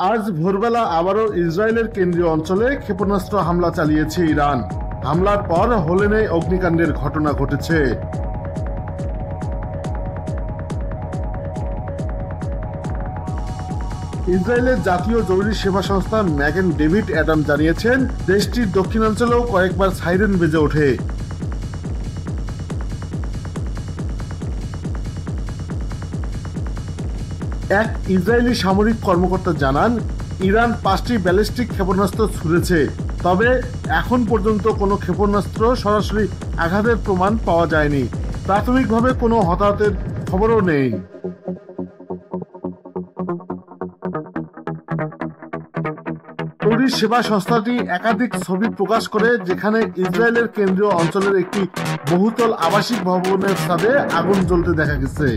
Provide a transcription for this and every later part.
আজ ভোরবেলা আবারও ইসরায়েলের কেন্দ্রীয় অঞ্চলে ক্ষেপণাস্ত্র হামলা চালিয়েছে ইরান। হামলার পর হোলেনে অগ্নিকাণ্ডের ঘটনা ঘটেছে। ইসরায়েলের জাতীয় জরুরি সেবা সংস্থা ম্যাগেন ডেভিড অ্যাডাম জানিয়েছেন, দেশটির দক্ষিণাঞ্চলেও কয়েকবার সাইরেন বেজে ওঠে। এক ইসরায়েলি সামরিক কর্মকর্তা জানান, ইরান 5টি ব্যালিস্টিক ক্ষেপণাস্ত্র ছুড়েছে, তবে এখন পর্যন্ত কোনো ক্ষেপণাস্ত্র সরাসরি আঘাতের প্রমাণ পাওয়া যায়নি। প্রাথমিকভাবে কোনো হতাহতের খবরও নেই। জরুরি সেবা সংস্থাটি একাধিক ছবি প্রকাশ করে, যেখানে ইসরায়েলের কেন্দ্রীয় অঞ্চলের একটি বহুতল আবাসিক ভবনের ছাদে আগুন জ্বলতে দেখা গেছে।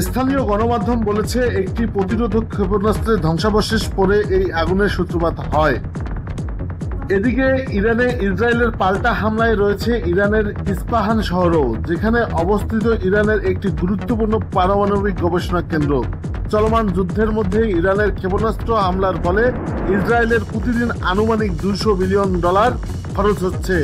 স্থানীয় গণমাধ্যম বলেছে, একটি প্রতিরোধক ক্ষেপণাস্ত্রের ধ্বংসাবশেষ পড়ে এই আগুনের সূত্রপাত হয়। এদিকে ইরানে ইসরায়েলের পাল্টা হামলায় রয়েছে ইরানের ইস্পাহান শহরও, যেখানে অবস্থিত ইরানের একটি গুরুত্বপূর্ণ পারমাণবিক গবেষণা কেন্দ্র। চলমান যুদ্ধের মধ্যে ইরানের ক্ষেপণাস্ত্র হামলার ফলে ইসরায়েলের প্রতিদিন আনুমানিক $200 বিলিয়ন খরচ হচ্ছে,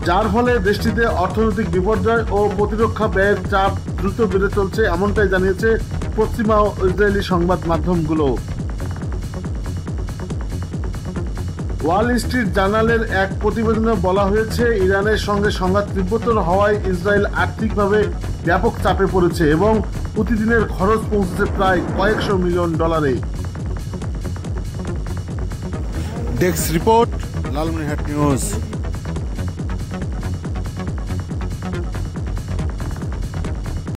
যার ফলে দেশটিতে অর্থনৈতিক বিপর্যয় ও প্রতিরক্ষা ব্যয়ের চাপ দ্রুত বেড়ে চলছে, এমনটাই জানিয়েছে পশ্চিমা ও ইসরায়েলি সংবাদ মাধ্যমগুলো। ওয়াল স্ট্রিট জার্নালের এক প্রতিবেদনে বলা হয়েছে, ইরানের সঙ্গে সংঘাত তীব্রতর হওয়ায় ইসরায়েল আর্থিকভাবে ব্যাপক চাপে পড়েছে এবং প্রতিদিনের খরচ পৌঁছেছে প্রায় কয়েকশো মিলিয়ন ডলারে। Desk report, Lalmonirhat news.